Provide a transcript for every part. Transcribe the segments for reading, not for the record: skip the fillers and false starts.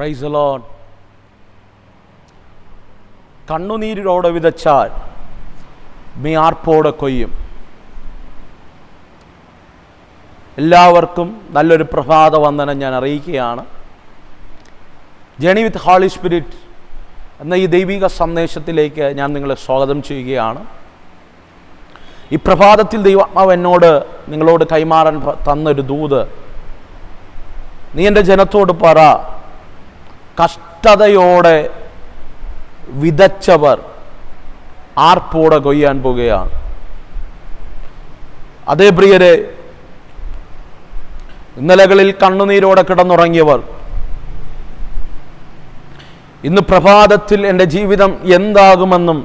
Praise the Lord. കണ്ണുനീരോടെ വിതച്ചാൽ നീ ആർപ്പോടെ കൊയ്യും. എല്ലാവർക്കും നല്ലൊരു പ്രഭാത വന്ദനം ഞാൻ അറിയിക്കുകയാണ്. ജേണി വിത്ത് ഹോളി സ്പിരിറ്റ് എന്ന ഈ ദൈവിക സന്ദേശത്തിലേക്ക് ഞാൻ നിങ്ങളെ സ്വാഗതം ചെയ്യുകയാണ്. ഈ പ്രഭാതത്തിൽ ദൈവാത്മാവ് എന്നോട് നിങ്ങളോട് കൈമാറാൻ തന്നൊരു ദൂത്, നീ എൻ്റെ ജനത്തോട് പറ, കഷ്ടതയോടെ വിതച്ചവർ ആർപ്പോടെ കൊയ്യാൻ പോകുകയാണ്. അതേ പ്രിയരെ, ഇന്നലകളിൽ കണ്ണുനീരോടെ കിടന്നുറങ്ങിയവർ ഇന്ന് പ്രഭാതത്തിൽ എൻ്റെ ജീവിതം എന്താകുമെന്നും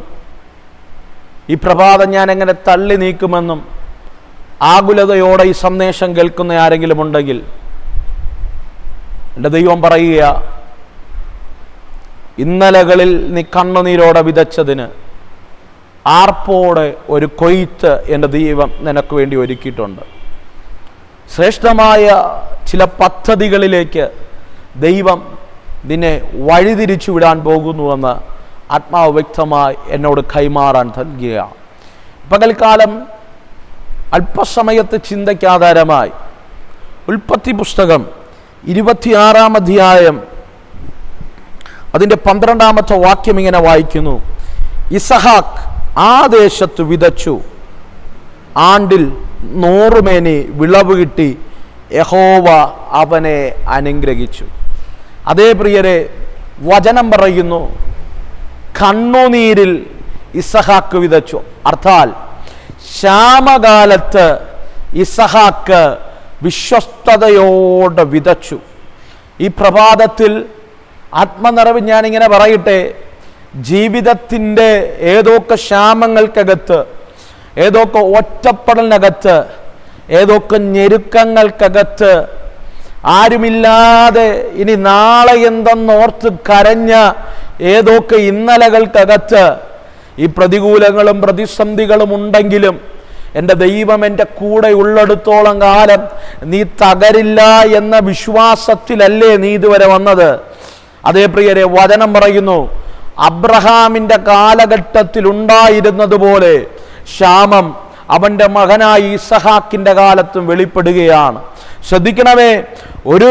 ഈ പ്രഭാതം ഞാൻ എങ്ങനെ തള്ളി നീക്കുമെന്നും ആകുലതയോടെ ഈ സന്ദേശം കേൾക്കുന്ന ആരെങ്കിലും ഉണ്ടെങ്കിൽ എൻ്റെ ദൈവം പറയുക, ഇന്നലകളിൽ നീ കണ്ണുനീരോടെ വിതച്ചതിന് ആർപ്പോടെ ഒരു കൊയ്ത്ത് എൻ്റെ ദൈവം നിനക്ക് വേണ്ടി ഒരുക്കിയിട്ടുണ്ട്. ശ്രേഷ്ഠമായ ചില പദ്ധതികളിലേക്ക് ദൈവം നിന്നെ വഴിതിരിച്ചു വിടാൻ പോകുന്നുവെന്ന് ആത്മാവ് വ്യക്തമായി എന്നോട് കൈമാറാൻ നൽകുകയാണ്. പകൽക്കാലം അല്പസമയത്ത് ചിന്തയ്ക്കാധാരമായി ഉൽപ്പത്തി പുസ്തകം 26-ാം അധ്യായം അതിൻ്റെ 12-ാമത്തെ വാക്യം ഇങ്ങനെ വായിക്കുന്നു: ഇസഹാക്ക് ആ ദേശത്ത് വിതച്ചു, ആണ്ടിൽ 100 മേനി വിളവ് കിട്ടി, യഹോവ അവനെ അനുഗ്രഹിച്ചു. അതേ പ്രിയരെ, വചനം പറയുന്നു, കണ്ണുനീരിൽ ഇസഹാക്ക് വിതച്ചു. അർത്ഥാൽ ക്ഷാമകാലത്ത് ഇസഹാക്ക് വിശ്വസ്തയോടെ വിതച്ചു. ഈ പ്രഭാതത്തിൽ ആത്മനിറവ് ഞാനിങ്ങനെ പറയട്ടെ, ജീവിതത്തിൻ്റെ ഏതൊക്കെ ക്ഷാമങ്ങൾക്കകത്ത്, ഏതൊക്കെ ഒറ്റപ്പെടലിനകത്ത്, ഏതൊക്കെ ഞെരുക്കങ്ങൾക്കകത്ത്, ആരുമില്ലാതെ ഇനി നാളെ എന്തെന്നോർത്ത് കരഞ്ഞ ഏതൊക്കെ ഇന്നലകൾക്കകത്ത് ഈ പ്രതികൂലങ്ങളും പ്രതിസന്ധികളും ഉണ്ടെങ്കിലും എൻ്റെ ദൈവം എൻ്റെ കൂടെ ഉള്ളിടത്തോളം കാലം നീ തകരില്ല എന്ന വിശ്വാസത്തിലല്ലേ നീ ഇതുവരെ വന്നത്. അതേ പ്രിയരെ, വചനം പറയുന്നു, അബ്രഹാമിൻ്റെ കാലഘട്ടത്തിൽ ഉണ്ടായിരുന്നതുപോലെ ക്ഷാമം അവൻ്റെ മകനായ ഇസഹാക്കിൻ്റെ കാലത്തും വെളിപ്പെടുകയാണ്. ശ്രദ്ധിക്കണമേ, ഒരു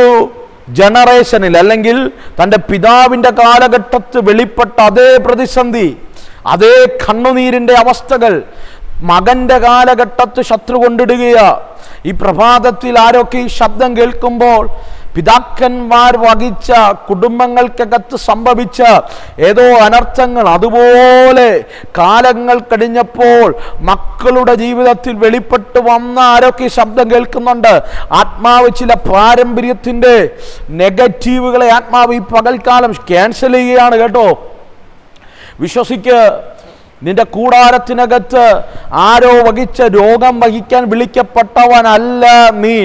ജനറേഷനിൽ അല്ലെങ്കിൽ തൻ്റെ പിതാവിൻ്റെ കാലഘട്ടത്തിൽ വെളിപ്പെട്ട അതേ പ്രതിസന്ധി, അതേ കണ്ണുനീരിൻ്റെ അവസ്ഥകൾ മകൻ്റെ കാലഘട്ടത്തിൽ ശത്രു കൊണ്ടിടുകയാ. ഈ പ്രഭാതത്തിൽ ആരൊക്കെ ഈ ശബ്ദം കേൾക്കുമ്പോൾ പിതാക്കന്മാർ വഹിച്ച കുടുംബങ്ങൾക്കകത്ത് സംഭവിച്ച ഏതോ അനർത്ഥങ്ങൾ അതുപോലെ കാലങ്ങൾ കഴിഞ്ഞപ്പോൾ മക്കളുടെ ജീവിതത്തിൽ വെളിപ്പെട്ട് വന്ന ആരൊക്കെ ശബ്ദം കേൾക്കുന്നുണ്ട്. ആത്മാവ് ചില പാരമ്പര്യത്തിൻ്റെ നെഗറ്റീവുകളെ ആത്മാവ് ഈ പകൽക്കാലം ക്യാൻസൽ ചെയ്യുകയാണ് കേട്ടോ. വിശ്വസിക്ക്, നിന്റെ കൂടാരത്തിനകത്ത് ആരോ വഹിച്ച രോഗം വഹിക്കാൻ വിളിക്കപ്പെട്ടവനല്ല നീ.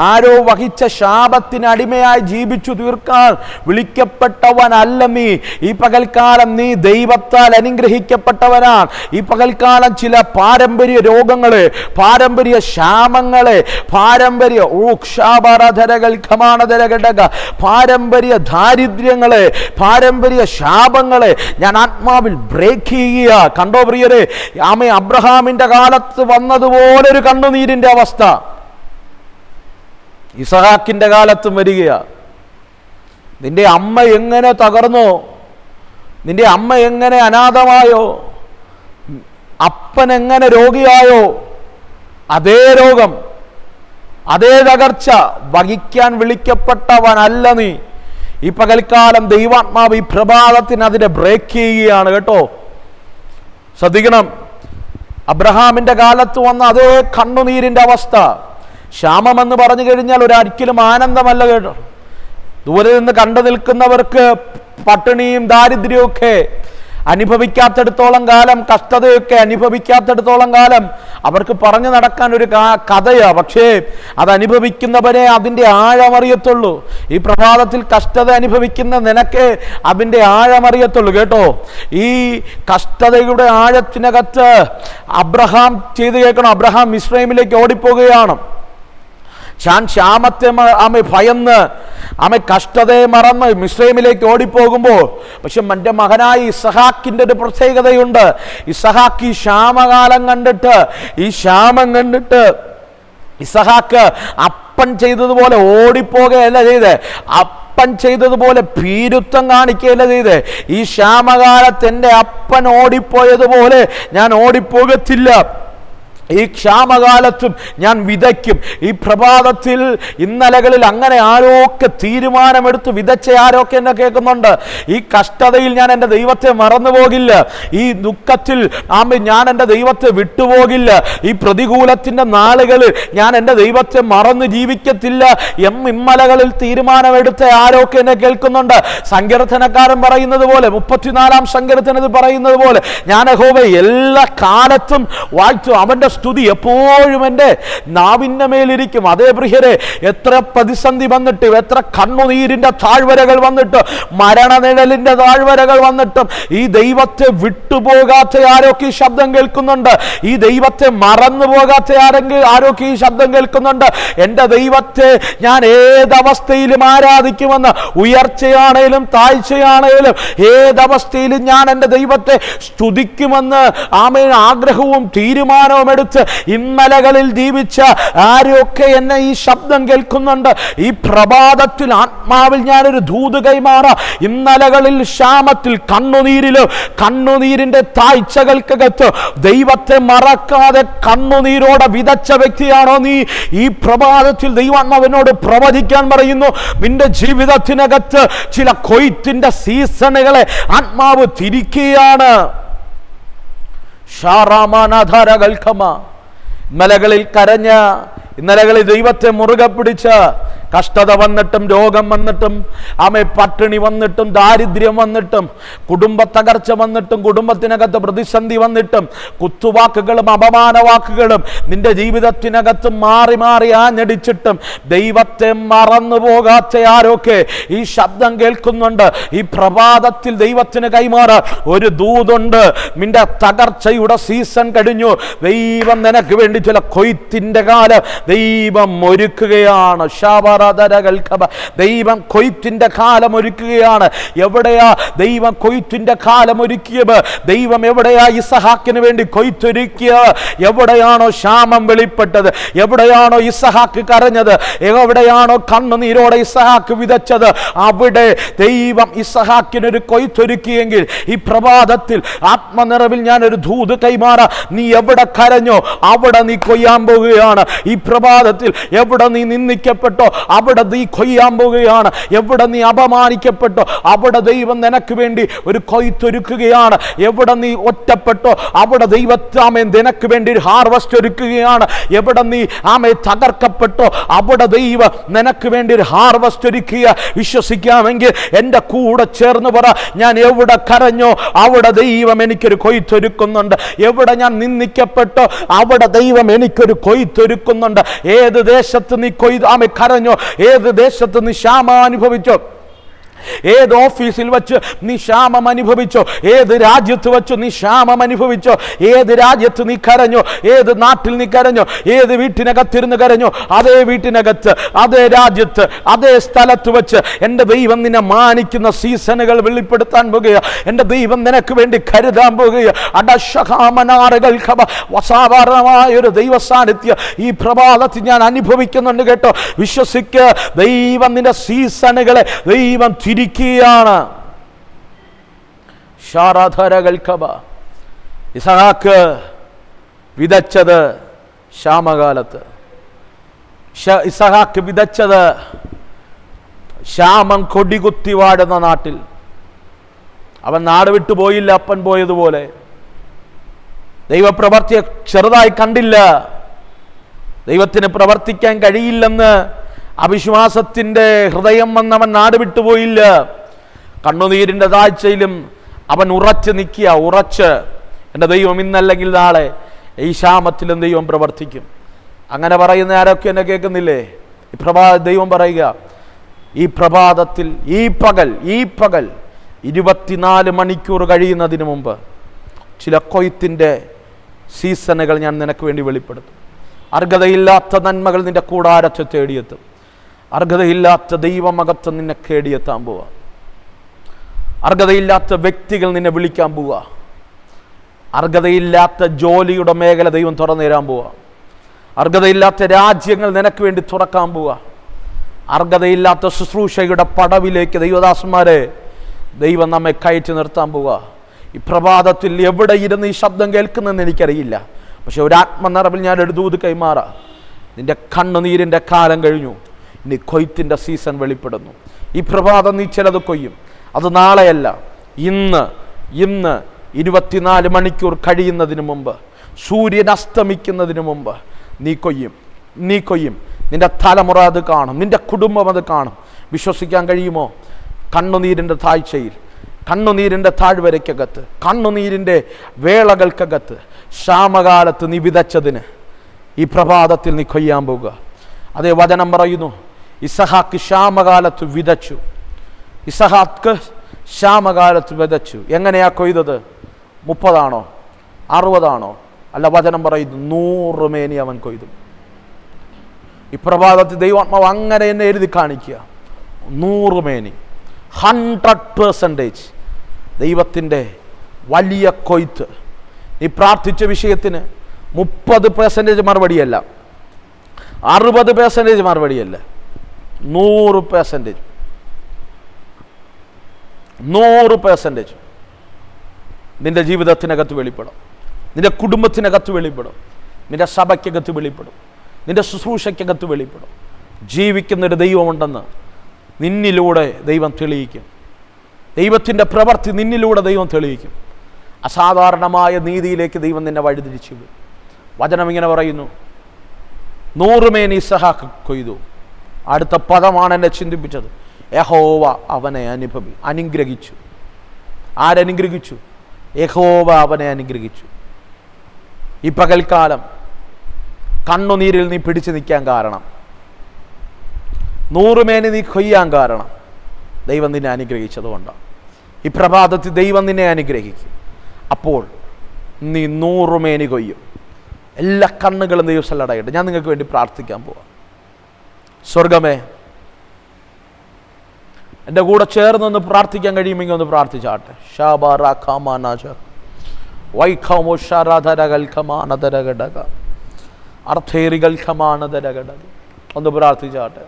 ആരോ വഹിച്ച ശാപത്തിന് അടിമയായി ജീവിച്ചു തീർക്കാൻ വിളിക്കപ്പെട്ടവനല്ല നീ. ഈ പകൽക്കാലം നീ ദൈവത്താൽ അനുഗ്രഹിക്കപ്പെട്ടവനാണ്. ഈ പകൽക്കാലം ചില പാരമ്പര്യ രോഗങ്ങളെ, പാരമ്പര്യ ശാപങ്ങളെ, പാരമ്പര്യ പാരമ്പര്യ ദാരിദ്ര്യങ്ങളെ, പാരമ്പര്യ ശാപങ്ങളെ ഞാൻ ആത്മാവിൽ ബ്രേക്ക് ചെയ്യുക. കണ്ടോ പ്രിയരെ, അബ്രഹാമിന്റെ കാലത്ത് വന്നതുപോലെ ഒരു കണ്ണുനീരിന്റെ അവസ്ഥ ഇസഹാക്കിന്റെ കാലത്തും വരികയാ. നിന്റെ അമ്മ എങ്ങനെ തകർന്നോ, നിന്റെ അമ്മ എങ്ങനെ അനാഥമായോ, അപ്പൻ എങ്ങനെ രോഗിയായോ, അതേ രോഗം, അതേ തകർച്ച വഹിക്കാൻ വിളിക്കപ്പെട്ടവനല്ല നീ. ഈ പകൽക്കാലം ദൈവാത്മാവ് ഈ പ്രഭാതത്തിന് അതിനെ ബ്രേക്ക് ചെയ്യുകയാണ് കേട്ടോ. ശ്രദ്ധിക്കണം, അബ്രഹാമിന്റെ കാലത്ത് വന്ന അതേ കണ്ണുനീരിന്റെ അവസ്ഥ. ക്ഷാമമെന്ന് പറഞ്ഞു കഴിഞ്ഞാൽ ഒരിക്കലും ആനന്ദമല്ല കേട്ടോ. ദൂരെ നിന്ന് കണ്ടു നിൽക്കുന്നവർക്ക് പട്ടിണിയും ദാരിദ്ര്യവും ഒക്കെ അനുഭവിക്കാത്തിടത്തോളം കാലം, കഷ്ടതയൊക്കെ അനുഭവിക്കാത്തിടത്തോളം കാലം അവർക്ക് പറഞ്ഞു നടക്കാൻ ഒരു കഥയാ. പക്ഷേ അത് അനുഭവിക്കുന്നവരെ അതിൻ്റെ ആഴമറിയത്തുള്ളൂ. ഈ പ്രഭാതത്തിൽ കഷ്ടത അനുഭവിക്കുന്ന നിനക്ക് അതിൻ്റെ ആഴമറിയത്തുള്ളൂ കേട്ടോ. ഈ കഷ്ടതയുടെ ആഴത്തിനകത്ത് അബ്രഹാം ചെയ്ത് കേൾക്കണം. അബ്രഹാം മിസ്രൈമിലേക്ക് ഓടിപ്പോകുകയാണ്. ക്ഷാമത്തെ ഭയന്ന് കഷ്ടതയെ മറന്ന് മിസ്രൈമിലേക്ക് ഓടിപ്പോകുമ്പോൾ, പക്ഷെ എൻ്റെ മകനായ ഇസഹാക്കിൻ്റെ ഒരു പ്രത്യേകതയുണ്ട്. ഇസഹാക്ക് ഈ ക്ഷാമകാലം കണ്ടിട്ട്, ഈ ക്ഷാമം കണ്ടിട്ട് ഇസഹാക്ക് അപ്പൻ ചെയ്തതുപോലെ ഓടിപ്പോകുകയല്ല ചെയ്തേ, അപ്പൻ ചെയ്തതുപോലെ ഭീരുത്വം കാണിക്കുകയല്ല ചെയ്തേ. ഈ ക്ഷാമകാലത്ത് എൻ്റെ അപ്പൻ ഓടിപ്പോയതുപോലെ ഞാൻ ഓടിപ്പോകത്തില്ല. ഈ ക്ഷാമകാലത്തും ഞാൻ വിതയ്ക്കും. ഈ പ്രഭാതത്തിൽ ഇന്നലകളിൽ അങ്ങനെ ആരൊക്കെ തീരുമാനമെടുത്ത് വിതച്ച ആരൊക്കെ എന്നെ കേൾക്കുന്നുണ്ട്. ഈ കഷ്ടതയിൽ ഞാൻ എൻ്റെ ദൈവത്തെ മറന്നു പോകില്ല. ഈ ദുഃഖത്തിൽ ഞാൻ എൻ്റെ ദൈവത്തെ വിട്ടുപോകില്ല. ഈ പ്രതികൂലത്തിൻ്റെ നാളുകളിൽ ഞാൻ എൻ്റെ ദൈവത്തെ മറന്ന് ജീവിക്കത്തില്ല ഇമ്മലകളിൽ തീരുമാനമെടുത്ത ആരൊക്കെ എന്നെ കേൾക്കുന്നുണ്ട്. സങ്കീർത്തനക്കാരൻ പറയുന്നത് പോലെ, 34-ാം സങ്കീർത്തനത്തിൽ പറയുന്നത് പോലെ, ഞാൻ യഹോവയെ എല്ലാ കാലത്തും വാഴ്ത്തും, അവൻ്റെ സ്തുതി എപ്പോഴും എൻ്റെ നാവിൻ്റെ മേലിരിക്കും. അതേ പ്രിയരെ, എത്ര പ്രതിസന്ധി വന്നിട്ടും, എത്ര കണ്ണുനീരിൻ്റെ താഴ്വരകൾ വന്നിട്ടും, മരണനിഴലിൻ്റെ താഴ്വരകൾ വന്നിട്ടും ഈ ദൈവത്തെ വിട്ടുപോകാത്ത ആരൊക്കെ ഈ ശബ്ദം കേൾക്കുന്നുണ്ട്. ഈ ദൈവത്തെ മറന്നു പോകാത്ത ആരൊക്കെ ഈ ശബ്ദം കേൾക്കുന്നുണ്ട്. എൻ്റെ ദൈവത്തെ ഞാൻ ഏതവസ്ഥയിലും ആരാധിക്കുമെന്ന്, ഉയർച്ചയാണേലും താഴ്ചയാണേലും ഏതവസ്ഥയിലും ഞാൻ എൻ്റെ ദൈവത്തെ സ്തുതിക്കുമെന്ന് ആഗ്രഹവും തീരുമാനവും എടുത്ത് ഇന്നലകളിൽ ജീവിച്ച ആരൊക്കെ എന്നെ ഈ ശബ്ദം കേൾക്കുന്നുണ്ട്. ഈ പ്രഭാതത്തിൽ ആത്മാവിൽ ഞാനൊരു ദൂത് കൈമാറാം. ഇന്നലകളിൽ ക്ഷാമത്തിൽ, കണ്ണുനീരിന്റെ താഴ്ചകൾക്കകത്ത് ദൈവത്തെ മറക്കാതെ കണ്ണുനീരോടെ വിതച്ച വ്യക്തിയാണോ നീ? ഈ പ്രഭാതത്തിൽ ദൈവാത്മാവിനോട് പ്രവചിക്കാൻ പറയുന്നു, നിന്റെ ജീവിതത്തിനകത്ത് ചില കൊയ്ത്തിന്റെ സീസണുകളെ ആത്മാവ് തിരിക്കുകയാണ്. മലകളിൽ കരഞ്ഞ, ഇന്നലകളിൽ ദൈവത്തെ മുറുകെ പിടിച്ച, കഷ്ടത വന്നിട്ടും, രോഗം വന്നിട്ടും, പട്ടിണി വന്നിട്ടും, ദാരിദ്ര്യം വന്നിട്ടും, കുടുംബ തകർച്ച വന്നിട്ടും, കുടുംബത്തിനകത്ത് പ്രതിസന്ധി വന്നിട്ടും, കുത്തുവാക്കുകളും അപമാനവാക്കുകളും നിന്റെ ജീവിതത്തിനകത്ത് മാറി മാറി ആഞ്ഞടിച്ചിട്ടും ദൈവത്തെ മറന്നു പോകാത്ത ആരൊക്കെ ഈ ശബ്ദം കേൾക്കുന്നുണ്ട്. ഈ പ്രഭാതത്തിൽ ദൈവത്തിന് കൈമാറാൻ ഒരു ദൂതുണ്ട്. നിന്റെ തകർച്ചയുടെ സീസൺ കഴിഞ്ഞു. ദൈവം നിനക്ക് വേണ്ടി ചില കൊയ്ത്തിന്റെ കാലം ദൈവം ഒരുക്കുകയാണ്. ദൈവം കൊയ്ത്തിന്റെ കാലം ഒരുക്കുകയാണ്. എവിടെയാ ദൈവം കൊയ്ത്തിന്റെ കാലം ഒരുക്കിയത്? ദൈവം എവിടെയാ ഇസഹാക്കിന് വേണ്ടി കൊയ്ത്തൊരുക്കിയത്? എവിടെയാണോ ക്ഷാമം വെളിപ്പെട്ടത്, എവിടെയാണോ ഇസഹാക്ക് കരഞ്ഞത്, എവിടെയാണോ കണ്ണുനീരോടെ ഇസഹാക്ക് വിതച്ചത്, അവിടെ ദൈവം ഇസഹാക്കിനൊരു കൊയ്ത്തൊരുക്കിയെങ്കിൽ ഈ പ്രഭാതത്തിൽ ആത്മനിറവിൽ ഞാനൊരു ദൂത് കൈമാറാം. നീ എവിടെ കരഞ്ഞോ അവിടെ നീ കൊയ്യാൻ പോവുകയാണ്. ഈ പ്രഭാതത്തിൽ എവിടെ നീ നിന്ദിക്കപ്പെട്ടോ അവിടെ നീ കൊയ്യാൻ പോവുകയാണ്. എവിടെ നീ അപമാനിക്കപ്പെട്ടോ അവിടെ ദൈവം നിനക്ക് വേണ്ടി ഒരു കൊയ്ത്തൊരുക്കുകയാണ്. എവിടെ നീ ഒറ്റപ്പെട്ടോ അവിടെ ദൈവത്താമേൻ നിനക്ക് വേണ്ടി ഒരു ഹാർവസ്റ്റ് ഒരുക്കുകയാണ്. എവിടെ നീ തകർക്കപ്പെട്ടോ അവിടെ ദൈവം നിനക്ക് വേണ്ടി ഒരു ഹാർവസ്റ്റ് ഒരുക്കുക. വിശ്വസിക്കാമെങ്കിൽ എൻ്റെ കൂടെ ചേർന്ന് പറ, ഞാൻ എവിടെ കരഞ്ഞോ അവിടെ ദൈവം എനിക്കൊരു കൊയ്ത്തൊരുക്കുന്നുണ്ട്. എവിടെ ഞാൻ നിന്ദിക്കപ്പെട്ടോ അവിടെ ദൈവം എനിക്കൊരു കൊയ്ത്തൊരുക്കുന്നുണ്ട്. ഏത് ദേശത്ത് നീ കരഞ്ഞോ, ഏത് ദേശത്ത് നീ ക്ഷാമം അനുഭവിച്ചോ, ഏത് ഓഫീസിൽ വെച്ച് നീ ക്ഷാമം അനുഭവിച്ചോ, ഏത് രാജ്യത്ത് വെച്ച് നീ ക്ഷാമം അനുഭവിച്ചോ, ഏത് രാജ്യത്ത് നീ കരഞ്ഞോ, ഏത് നാട്ടിൽ നീ കരഞ്ഞോ, ഏത് വീട്ടിനകത്തിരുന്ന് കരഞ്ഞോ, അതേ വീട്ടിനകത്ത്, അതേ രാജ്യത്ത്, അതേ സ്ഥലത്ത് വെച്ച് എൻ്റെ ദൈവം നിന്നെ മാനിക്കുന്ന സീസണുകൾ വെളിപ്പെടുത്താൻ പോകുക. എൻ്റെ ദൈവം നിനക്ക് വേണ്ടി കരുതാൻ പോകുക. അസാധാരണമായ ഒരു ദൈവ സാന്നിധ്യം ഈ പ്രഭാതത്തിൽ ഞാൻ അനുഭവിക്കുന്നുണ്ട് കേട്ടോ. വിശ്വസിക്കുക, ദൈവം നിന്റെ സീസണുകളെ ദൈവം തിരിക്കുകയാണ്. ഇസഹാക്ക് വിതച്ചത് ക്ഷാമകാലത്ത്, ഇസഹാക്ക് വിതച്ചത് ക്ഷാമം കൊടികുത്തി വാടുന്ന നാട്ടിൽ. അവൻ നാട് വിട്ടു പോയില്ല, അപ്പൻ പോയതുപോലെ. ദൈവപ്രവർത്തിയെ ചെറുതായി കണ്ടില്ല. ദൈവത്തിന് പ്രവർത്തിക്കാൻ കഴിയില്ലെന്ന് അവിശ്വാസത്തിൻ്റെ ഹൃദയം വന്നവൻ നാട് വിട്ടുപോയില്ല. കണ്ണുനീരിൻ്റെ താഴ്ചയിലും അവൻ ഉറച്ച് നിൽക്കുക. ഉറച്ച് എൻ്റെ ദൈവം ഇന്നല്ലെങ്കിൽ നാളെ ഈ ക്ഷാമത്തിലും ദൈവം പ്രവർത്തിക്കും. അങ്ങനെ പറയുന്ന ആരൊക്കെ എന്നെ കേൾക്കുന്നില്ലേ? ഈ ദൈവം പറയുക, ഈ പ്രഭാതത്തിൽ, ഈ പകൽ 24 മണിക്കൂർ കഴിയുന്നതിന് മുമ്പ് ചില കൊയ്ത്തിൻ്റെ സീസണുകൾ ഞാൻ നിനക്ക് വേണ്ടി വെളിപ്പെടുത്തും. അർഹതയില്ലാത്ത നന്മകൾ നിന്റെ കൂടാരത്തെ തേടിയെത്തും. അർഹതയില്ലാത്ത ദൈവമകത്വം നിന്നെ കേടിയെത്താൻ പോവുക. അർഹതയില്ലാത്ത വ്യക്തികൾ നിന്നെ വിളിക്കാൻ പോവുക. അർഹതയില്ലാത്ത ജോലിയുടെ മേഖല ദൈവം തുറന്നു തരാൻ പോവുക. അർഹതയില്ലാത്ത രാജ്യങ്ങൾ നിനക്ക് വേണ്ടി തുറക്കാൻ പോവുക. അർഹതയില്ലാത്ത ശുശ്രൂഷയുടെ പടവിലേക്ക് ദൈവദാസന്മാരെ ദൈവം നമ്മെ കയറ്റി നിർത്താൻ പോവുക. ഈ പ്രഭാതത്തിൽ എവിടെ ഇരുന്ന് ഈ ശബ്ദം കേൾക്കുന്നെന്ന് എനിക്കറിയില്ല. പക്ഷെ ഒരു ആത്മനിറവിൽ ഞാൻ ഒരു ദൂത് കൈമാറാം. നിന്റെ കണ്ണുനീരിൻ്റെ കാലം കഴിഞ്ഞു. ഇനി കൊയ്ത്തിൻ്റെ സീസൺ വെളിപ്പെടുന്നു. ഈ പ്രഭാതം നീ ചിലത് കൊയ്യും. അത് നാളെയല്ല, ഇന്ന് 24 മണിക്കൂർ കഴിയുന്നതിന് മുമ്പ്, സൂര്യൻ അസ്തമിക്കുന്നതിന് മുമ്പ് നീ കൊയ്യും. നിന്റെ തലമുറ അത് കാണും, നിന്റെ കുടുംബം അത് കാണും. വിശ്വസിക്കാൻ കഴിയുമോ? കണ്ണുനീരിൻ്റെ താഴ്ചയിൽ, കണ്ണുനീരിൻ്റെ താഴ്വരയ്ക്കകത്ത്, കണ്ണുനീരിൻ്റെ വേളകൾക്കകത്ത്, ക്ഷാമകാലത്ത് നീ വിതച്ചതിന് ഈ പ്രഭാതത്തിൽ നീ കൊയ്യാൻ പോകുക. അതേ വചനം പറയുന്നു, ഇസഹാക്ക് ക്ഷാമകാലത്ത് വിതച്ചു. ഇസഹാക്ക് ക്ഷാമകാലത്ത് വിതച്ചു. എങ്ങനെയാ കൊയ്തത്? 30 ആണോ 60 ആണോ? അല്ല, വചനം പറയുന്നു 100 മേനി അവൻ കൊയ്തു. ഈ പ്രഭാതത്തിൽ ദൈവാത്മാവ് അങ്ങനെ എന്നെ എഴുതി കാണിക്കുക. 100 മേനി, 100% ദൈവത്തിൻ്റെ വലിയ കൊയ്ത്ത്. നീ പ്രാർത്ഥിച്ച വിഷയത്തിന് 30% മറുപടിയല്ല, 60% മറുപടിയല്ല, 100% നിന്റെ ജീവിതത്തിനകത്ത് വെളിപ്പെടും, നിന്റെ കുടുംബത്തിനകത്ത് വെളിപ്പെടും, നിന്റെ സഭയ്ക്കകത്ത് വെളിപ്പെടും, നിന്റെ ശുശ്രൂഷയ്ക്കകത്ത് വെളിപ്പെടും. ജീവിക്കുന്നൊരു ദൈവമുണ്ടെന്ന് നിന്നിലൂടെ ദൈവം തെളിയിക്കും. ദൈവത്തിൻ്റെ പ്രവൃത്തി നിന്നിലൂടെ ദൈവം തെളിയിക്കും. അസാധാരണമായ നീതിയിലേക്ക് ദൈവം നിന്നെ വഴിതിരിച്ചു വിടും. വചനം ഇങ്ങനെ പറയുന്നു, 100 മേനി ഇസഹാക്ക് കൊയ്തു. അടുത്ത പദമാണ് എന്നെ ചിന്തിപ്പിച്ചത്. യഹോവ അവനെ അനുഗ്രഹിച്ചു. ആരനുഗ്രഹിച്ചു? യഹോവ അവനെ അനുഗ്രഹിച്ചു. ഈ പകൽക്കാലം കണ്ണുനീരിൽ നീ പിടിച്ചു നിൽക്കാൻ കാരണം, 100 മേനി നീ കൊയ്യാൻ കാരണം ദൈവം നിന്നെ അനുഗ്രഹിച്ചതുകൊണ്ടാണ്. ഈ പ്രഭാതത്തിൽ ദൈവം നിന്നെ അനുഗ്രഹിക്കും. അപ്പോൾ നീ 100 മേനി കൊയ്യും. എല്ലാ കണ്ണുകളും ദൈവസ്ഥലടയട്ടെ. ഞാൻ നിങ്ങൾക്ക് വേണ്ടി പ്രാർത്ഥിക്കാൻ പോവാം. സ്വർഗമേ, എൻ്റെ കൂടെ ചേർന്നൊന്ന് പ്രാർത്ഥിക്കാൻ കഴിയുമെങ്കിൽ ഒന്ന് പ്രാർത്ഥിച്ചാട്ടെ. ഒന്ന് പ്രാർത്ഥിച്ചാട്ടെ.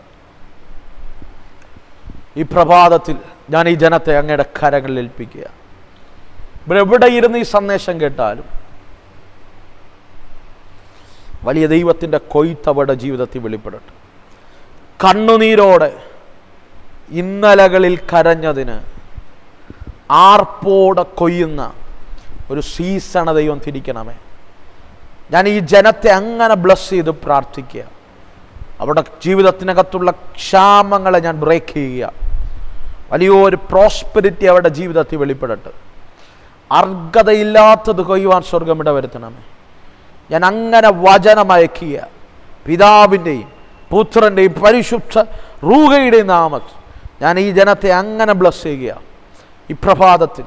ഈ പ്രഭാതത്തിൽ ഞാൻ ഈ ജനത്തെ അങ്ങയുടെ കരങ്ങളിൽ ഏൽപ്പിക്കുക. ഇവിടെ എവിടെ ഇരുന്ന് ഈ സന്ദേശം കേട്ടാലും വലിയ ദൈവത്തിൻ്റെ കൊയ്ത്ത് അവരുടെ ജീവിതത്തിൽ വെളിപ്പെടട്ടെ. കണ്ണുനീരോടെ ഇന്നലകളിൽ കരഞ്ഞതിന് ആർപ്പോടെ കൊയ്യുന്ന ഒരു സീസൺ ദൈവം തിരിക്കണമേ. ഞാൻ ഈ ജനത്തെ അങ്ങനെ ബ്ലസ് ചെയ്ത് പ്രാർത്ഥിക്കുക. അവരുടെ ജീവിതത്തിനകത്തുള്ള ക്ഷാമങ്ങളെ ഞാൻ ബ്രേക്ക് ചെയ്യുക. വലിയൊരു പ്രോസ്പെരിറ്റി അവരുടെ ജീവിതത്തിൽ വെളിപ്പെടട്ടെ. അർഹതയില്ലാത്തത് കൊയ്യുവാൻ സ്വർഗമിട വരുത്തണമേ. ഞാൻ അങ്ങനെ വചനമയക്കുക. പിതാവിൻ്റെയും പുത്രൻ്റെയും പരിശുദ്ധ റൂഹയുടെയും നാമത്തിൽ ഞാൻ ഈ ജനത്തെ അങ്ങനെ ബ്ലസ് ചെയ്യുക. ഈ പ്രഭാതത്തിൽ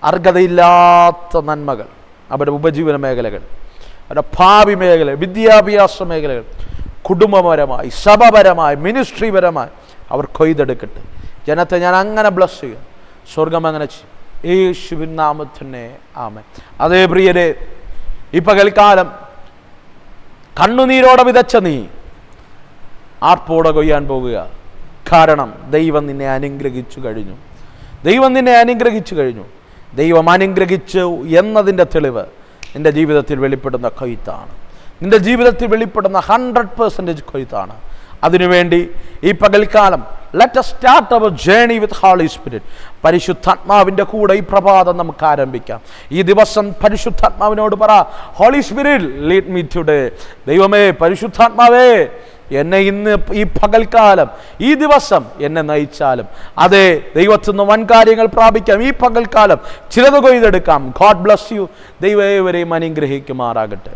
അർഹതയില്ലാത്ത നന്മകൾ അവരുടെ ഉപജീവന മേഖലകൾ, അവരുടെ ഭാവി മേഖല, വിദ്യാഭ്യാസ മേഖലകൾ, കുടുംബപരമായി, സഭപരമായി, മിനിസ്ട്രിപരമായി അവർ കൊയ്തെടുക്കട്ടെ. ജനത്തെ ഞാൻ അങ്ങനെ ബ്ലസ് ചെയ്യുക. സ്വർഗം അങ്ങനെ ചെയ്യും. യേശുവിൻ നാമത്തിനെ ആമേൻ. അതേ പ്രിയരെ, ഈ പകൽക്കാലം കണ്ണുനീരോടെ വിതച്ച നീ ആർപ്പോടെ കൊയ്യാൻ പോകുക. കാരണം ദൈവം നിന്നെ അനുഗ്രഹിച്ചു കഴിഞ്ഞു. ദൈവം നിന്നെ അനുഗ്രഹിച്ചു കഴിഞ്ഞു. ദൈവം അനുഗ്രഹിച്ചു എന്നതിൻ്റെ തെളിവ് നിൻ്റെ ജീവിതത്തിൽ വെളിപ്പെടുന്ന കൊയ്ത്താണ്. നിൻ്റെ ജീവിതത്തിൽ വെളിപ്പെടുന്ന 100% കൊയ്ത്താണ്. അതിനുവേണ്ടി ഈ പകൽക്കാലം let us start our journey with Holy Spirit. പരിശുദ്ധാത്മാവിൻ്റെ കൂടെ ഈ പ്രഭാതം നമുക്ക് ആരംഭിക്കാം. ഈ ദിവസം പരിശുദ്ധാത്മാവിനോട് പറ, holy spirit lead me today. ദൈവമേ, പരിശുദ്ധാത്മാവേ, എന്നെ ഇന്ന് ഈ പകൽക്കാലം, ഈ ദിവസം എന്നെ നയിച്ചാലും അതെ ദൈവത്തിൽ നിന്ന് വൻ കാര്യങ്ങൾ പ്രാപിക്കാം. ഈ പകൽക്കാലം ചിലത് കൊയ്തെടുക്കാം. God bless you. ദൈവം ഏവരെയും അനുഗ്രഹിക്കുമാറാകട്ടെ.